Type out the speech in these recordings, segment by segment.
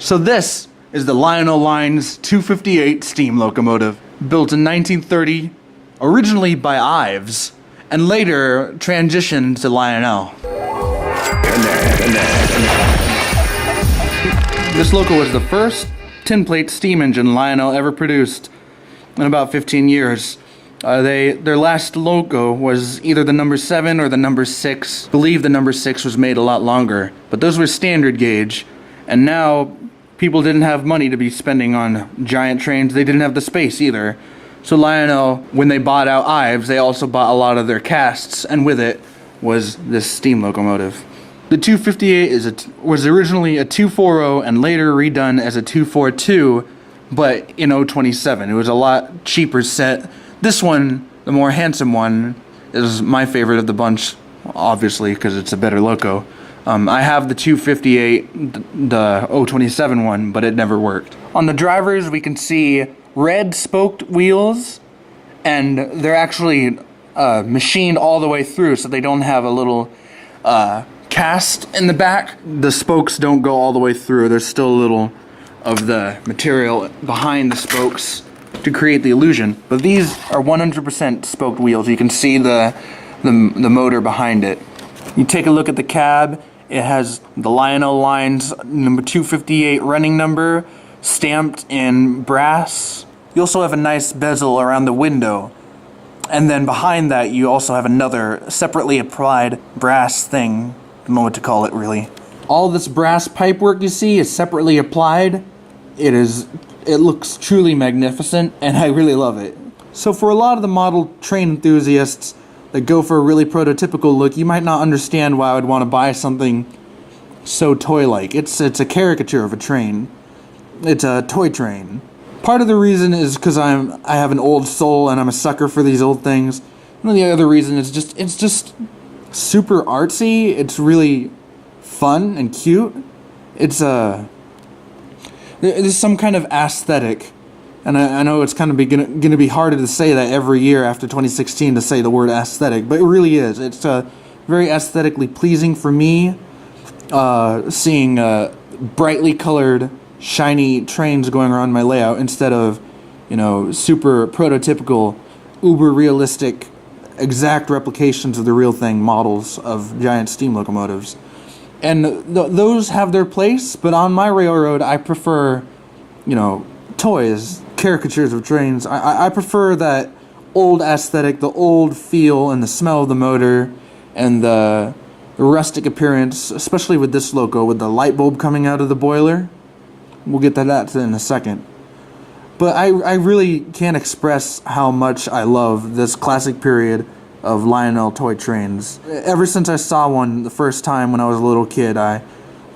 So this is the Lionel Line's 258 steam locomotive, built in 1930, originally by Ives, and later transitioned to Lionel. This loco was the first tinplate steam engine Lionel ever produced in about 15 years. Their last loco was either the number 7 or the number 6. I believe the number 6 was made a lot longer, but those were standard gauge, and now people didn't have money to be spending on giant trains. They didn't have the space either. So Lionel, when they bought out Ives, they also bought a lot of their casts, and with it was this steam locomotive. The 258 was originally a 240 and later redone as a 242, but in 027. It was a lot cheaper set. This one, the more handsome one, is my favorite of the bunch, obviously, because it's a better loco. I have the 258, the 027 one, but it never worked. On the drivers, we can see red spoked wheels, and they're actually machined all the way through, so they don't have a little cast in the back. The spokes don't go all the way through. There's still a little of the material behind the spokes to create the illusion. But these are 100% spoked wheels. You can see the motor behind it. You take a look at the cab. It has the Lionel Line's number 258 running number stamped in brass. You also have a nice bezel around the window. And then behind that you also have another separately applied brass thing. I don't know what to call it really. All this brass pipework you see is separately applied. It looks truly magnificent, and I really love it. So for a lot of the model train enthusiasts that go for a really prototypical look, you might not understand why I would want to buy something so toy-like. It's a caricature of a train. It's a toy train. Part of the reason is because I have an old soul and I'm a sucker for these old things. And the other reason is it's just super artsy. It's really fun and cute. There's some kind of aesthetic, and I know it's kind of going to be harder to say that every year after 2016 to say the word aesthetic, but it really is. It's very aesthetically pleasing for me, seeing brightly colored, shiny trains going around my layout instead of, super prototypical, uber realistic, exact replications of the real thing models of giant steam locomotives. And those have their place, but on my railroad, I prefer, toys, caricatures of trains. I prefer that old aesthetic, the old feel and the smell of the motor, and the rustic appearance, especially with this loco, with the light bulb coming out of the boiler. We'll get to that in a second. But I really can't express how much I love this classic period of Lionel toy trains. Ever since I saw one the first time when I was a little kid, I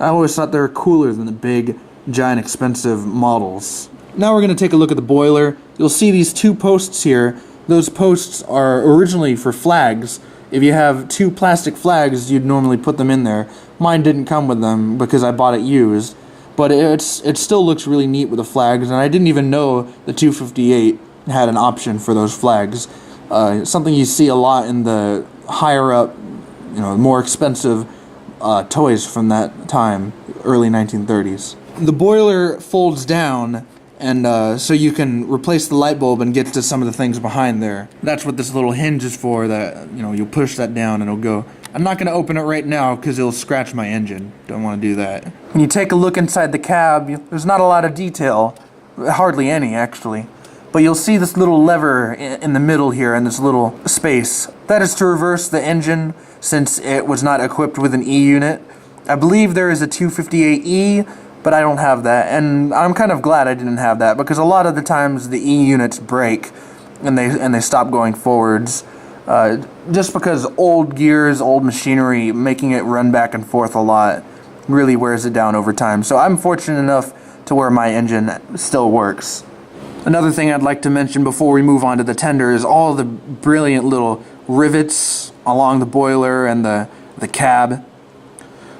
always thought they were cooler than the big, giant, expensive models. Now we're going to take a look at the boiler. You'll see these two posts here. Those posts are originally for flags. If you have two plastic flags, you'd normally put them in there. Mine didn't come with them because I bought it used. But it still looks really neat with the flags, and I didn't even know the 258 had an option for those flags. Something you see a lot in the higher up, more expensive toys from that time, early 1930s. The boiler folds down, and so you can replace the light bulb and get to some of the things behind there. That's what this little hinge is for, that, you'll push that down and it'll go. I'm not going to open it right now because it'll scratch my engine. Don't want to do that. When you take a look inside the cab, there's not a lot of detail. Hardly any, actually. But you'll see this little lever in the middle here and this little space. That is to reverse the engine since it was not equipped with an E unit. I believe there is a 258E, but I don't have that. And I'm kind of glad I didn't have that because a lot of the times the E units break and they stop going forwards. Just because old gears, old machinery, making it run back and forth a lot really wears it down over time. So I'm fortunate enough to where my engine still works. Another thing I'd like to mention before we move on to the tender is all the brilliant little rivets along the boiler and the cab.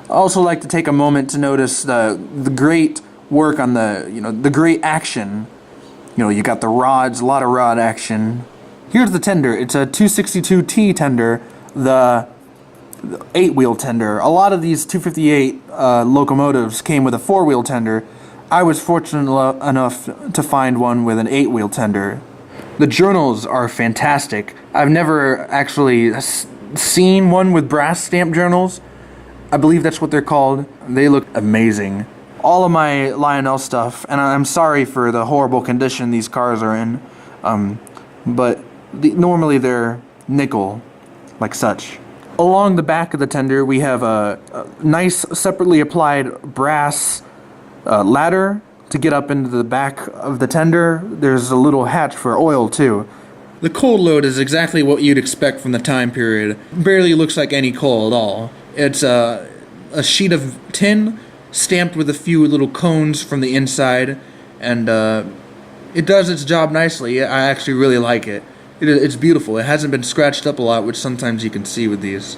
I also like to take a moment to notice the great work on the great action. You got the rods, a lot of rod action. Here's the tender. It's a 262T tender, the 8-wheel tender. A lot of these 258 locomotives came with a 4-wheel tender. I was fortunate enough to find one with an 8-wheel tender. The journals are fantastic. I've never actually seen one with brass stamp journals. I believe that's what they're called. They look amazing. All of my Lionel stuff, and I'm sorry for the horrible condition these cars are in, but normally they're nickel, like such. Along the back of the tender, we have a nice separately applied brass ladder to get up into the back of the tender. There's a little hatch for oil too. The coal load is exactly what you'd expect from the time period. Barely looks like any coal at all. It's a sheet of tin stamped with a few little cones from the inside, and it does its job nicely. I actually really like it. It's beautiful. It hasn't been scratched up a lot, which sometimes you can see with these.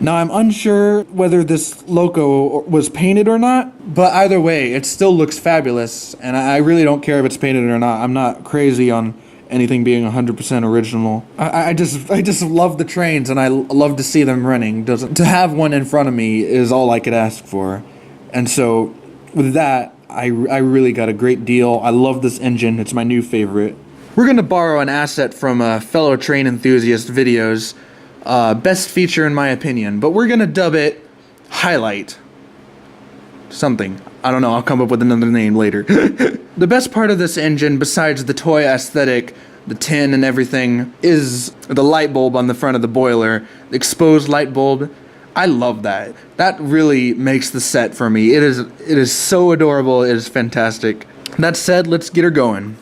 Now, I'm unsure whether this Loco was painted or not, but either way, it still looks fabulous, and I really don't care if it's painted or not. I'm not crazy on anything being 100% original. I just love the trains, and I love to see them running. To have one in front of me is all I could ask for. And so, with that, I really got a great deal. I love this engine. It's my new favorite. We're going to borrow an asset from fellow train enthusiast videos. Best feature in my opinion, but we're gonna dub it Highlight something. I don't know, I'll come up with another name later. The best part of this engine, besides the toy aesthetic, the tin and everything, is the light bulb on the front of the boiler. The exposed light bulb. I love that. That really makes the set for me. It is so adorable. It is fantastic. That said, let's get her going.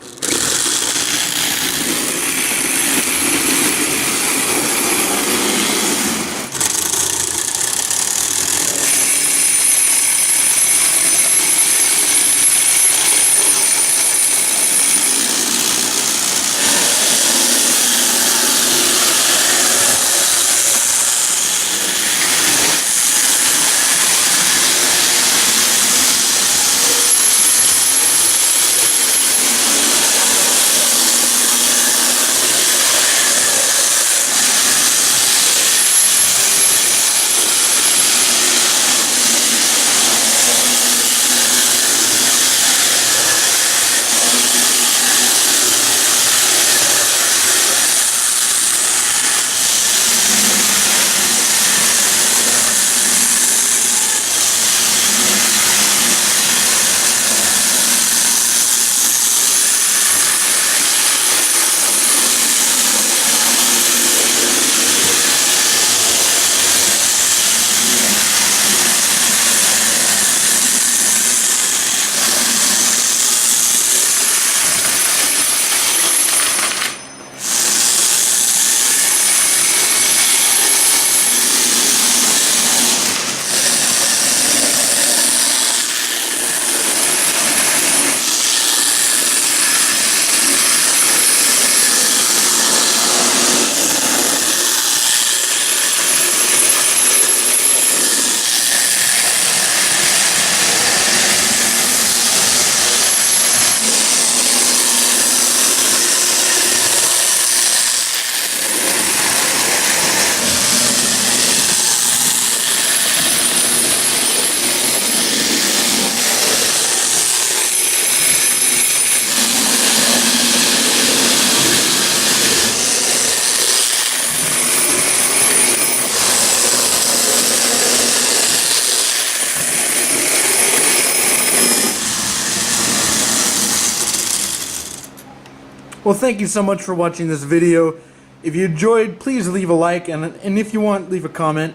Well, thank you so much for watching this video. If you enjoyed, please leave a like, and if you want, leave a comment.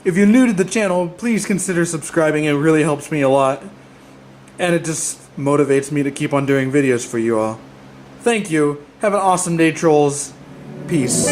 If you're new to the channel, please consider subscribing. It really helps me a lot. And it just motivates me to keep on doing videos for you all. Thank you. Have an awesome day, trolls. Peace.